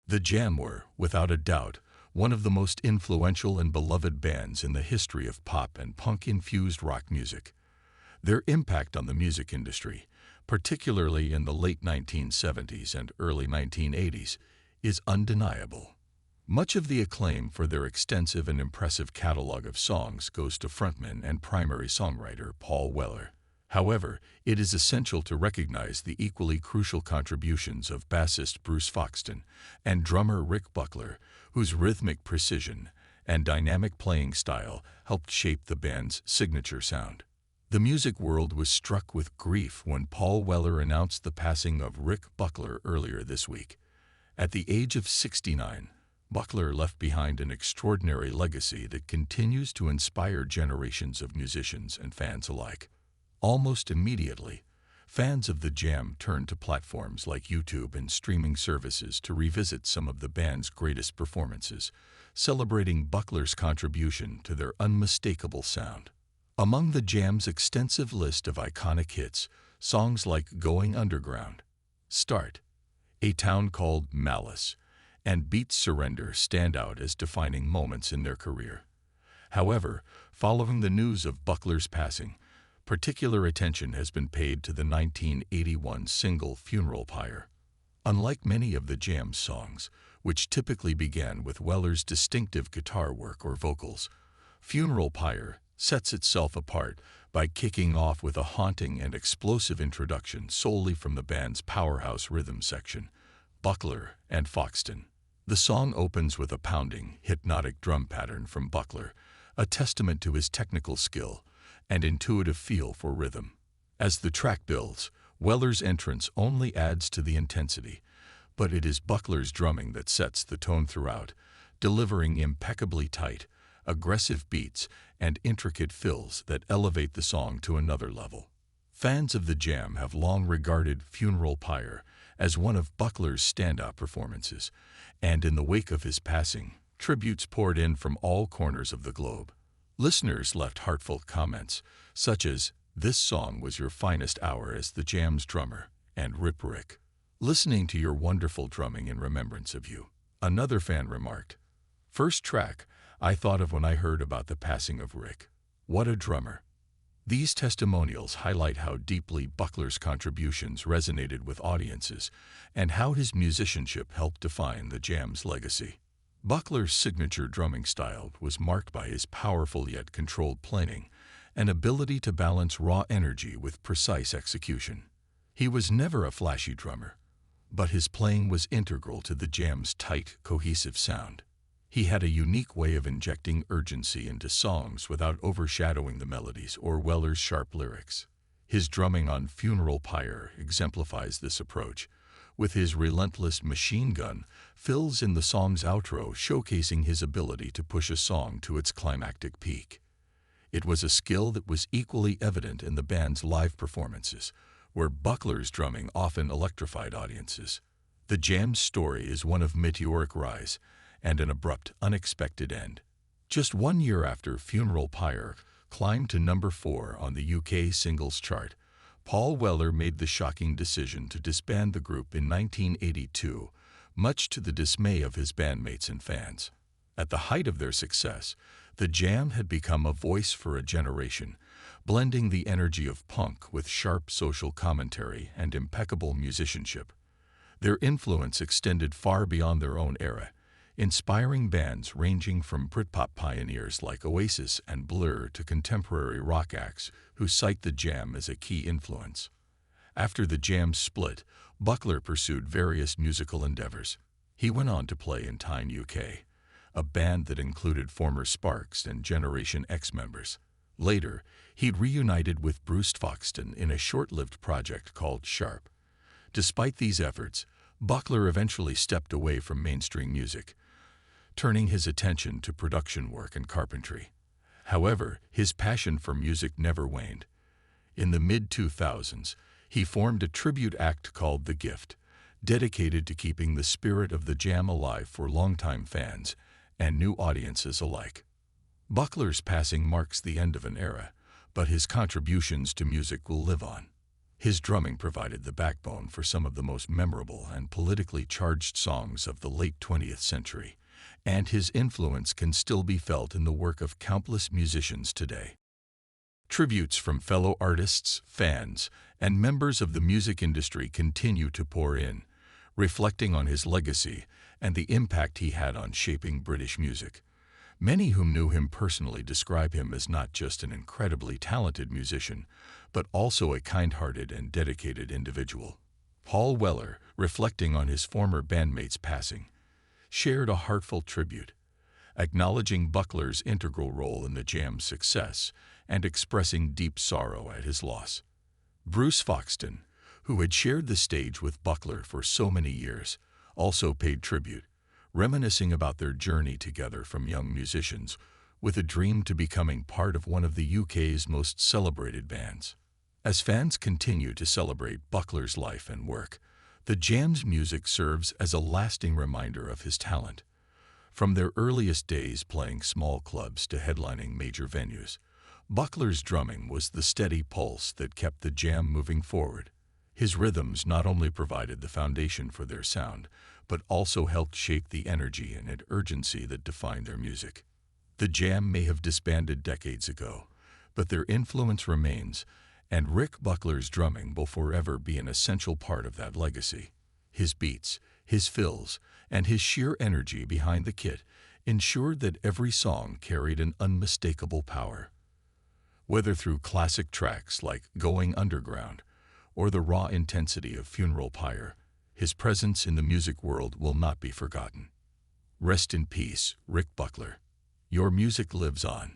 The Jam were, without a doubt, one of the most influential and beloved bands in the history of pop and punk-infused rock music. Their impact on the music industry, particularly in the late 1970s and early 1980s, is undeniable. Much of the acclaim for their extensive and impressive catalog of songs goes to frontman and primary songwriter Paul Weller. However, it is essential to recognize the equally crucial contributions of bassist Bruce Foxton and drummer Rick Buckler, whose rhythmic precision and dynamic playing style helped shape the band's signature sound. The music world was struck with grief when Paul Weller announced the passing of Rick Buckler earlier this week. At the age of 69, Buckler left behind an extraordinary legacy that continues to inspire generations of musicians and fans alike. Almost immediately, fans of the Jam turned to platforms like YouTube and streaming services to revisit some of the band's greatest performances, celebrating Buckler's contribution to their unmistakable sound. Among the Jam's extensive list of iconic hits, songs like Going Underground, Start, A Town Called Malice, and Beat Surrender stand out as defining moments in their career. However, following the news of Buckler's passing, particular attention has been paid to the 1981 single Funeral Pyre. Unlike many of the Jam's songs, which typically began with Weller's distinctive guitar work or vocals, Funeral Pyre sets itself apart by kicking off with a haunting and explosive introduction solely from the band's powerhouse rhythm section, Buckler and Foxton. The song opens with a pounding, hypnotic drum pattern from Buckler, a testament to his technical skill and intuitive feel for rhythm. As the track builds, Weller's entrance only adds to the intensity, but it is Buckler's drumming that sets the tone throughout, delivering impeccably tight, aggressive beats and intricate fills that elevate the song to another level. Fans of the Jam have long regarded Funeral Pyre as one of Buckler's standout performances, and in the wake of his passing, tributes poured in from all corners of the globe. Listeners left heartfelt comments, such as, "This song was your finest hour as the Jam's drummer," and "Rip Rick. Listening to your wonderful drumming in remembrance of you." Another fan remarked, "First track I thought of when I heard about the passing of Rick. What a drummer." These testimonials highlight how deeply Buckler's contributions resonated with audiences and how his musicianship helped define the Jam's legacy. Buckler's signature drumming style was marked by his powerful yet controlled playing and ability to balance raw energy with precise execution. He was never a flashy drummer, but his playing was integral to the Jam's tight, cohesive sound. He had a unique way of injecting urgency into songs without overshadowing the melodies or Weller's sharp lyrics. His drumming on Funeral Pyre exemplifies this approach, with his relentless machine gun fills in the song's outro, showcasing his ability to push a song to its climactic peak. It was a skill that was equally evident in the band's live performances, where Buckler's drumming often electrified audiences. The Jam's story is one of meteoric rise and an abrupt, unexpected end. Just 1 year after Funeral Pyre climbed to number 4 on the UK singles chart, Paul Weller made the shocking decision to disband the group in 1982, much to the dismay of his bandmates and fans. At the height of their success, the Jam had become a voice for a generation, blending the energy of punk with sharp social commentary and impeccable musicianship. Their influence extended far beyond their own era, inspiring bands ranging from Britpop pioneers like Oasis and Blur to contemporary rock acts who cite the Jam as a key influence. After the Jam's split, Buckler pursued various musical endeavors. He went on to play in Tyne UK, a band that included former Sparks and Generation X members. Later, he reunited with Bruce Foxton in a short-lived project called Sharp. Despite these efforts, Buckler eventually stepped away from mainstream music, turning his attention to production work and carpentry. However, his passion for music never waned. In the mid-2000s, he formed a tribute act called The Gift, dedicated to keeping the spirit of the Jam alive for longtime fans and new audiences alike. Buckler's passing marks the end of an era, but his contributions to music will live on. His drumming provided the backbone for some of the most memorable and politically charged songs of the late 20th century, and his influence can still be felt in the work of countless musicians today. Tributes from fellow artists, fans, and members of the music industry continue to pour in, reflecting on his legacy and the impact he had on shaping British music. Many whom knew him personally describe him as not just an incredibly talented musician, but also a kind-hearted and dedicated individual. Paul Weller, reflecting on his former bandmate's passing, shared a heartfelt tribute, acknowledging Buckler's integral role in the Jam's success and expressing deep sorrow at his loss. Bruce Foxton, who had shared the stage with Buckler for so many years, also paid tribute, reminiscing about their journey together from young musicians with a dream to becoming part of one of the UK's most celebrated bands. As fans continue to celebrate Buckler's life and work, the Jam's music serves as a lasting reminder of his talent. From their earliest days playing small clubs to headlining major venues, Buckler's drumming was the steady pulse that kept the Jam moving forward. His rhythms not only provided the foundation for their sound, but also helped shape the energy and urgency that defined their music. The Jam may have disbanded decades ago, but their influence remains, and Rick Buckler's drumming will forever be an essential part of that legacy. His beats, his fills, and his sheer energy behind the kit ensured that every song carried an unmistakable power. Whether through classic tracks like Going Underground or the raw intensity of Funeral Pyre, his presence in the music world will not be forgotten. Rest in peace, Rick Buckler. Your music lives on.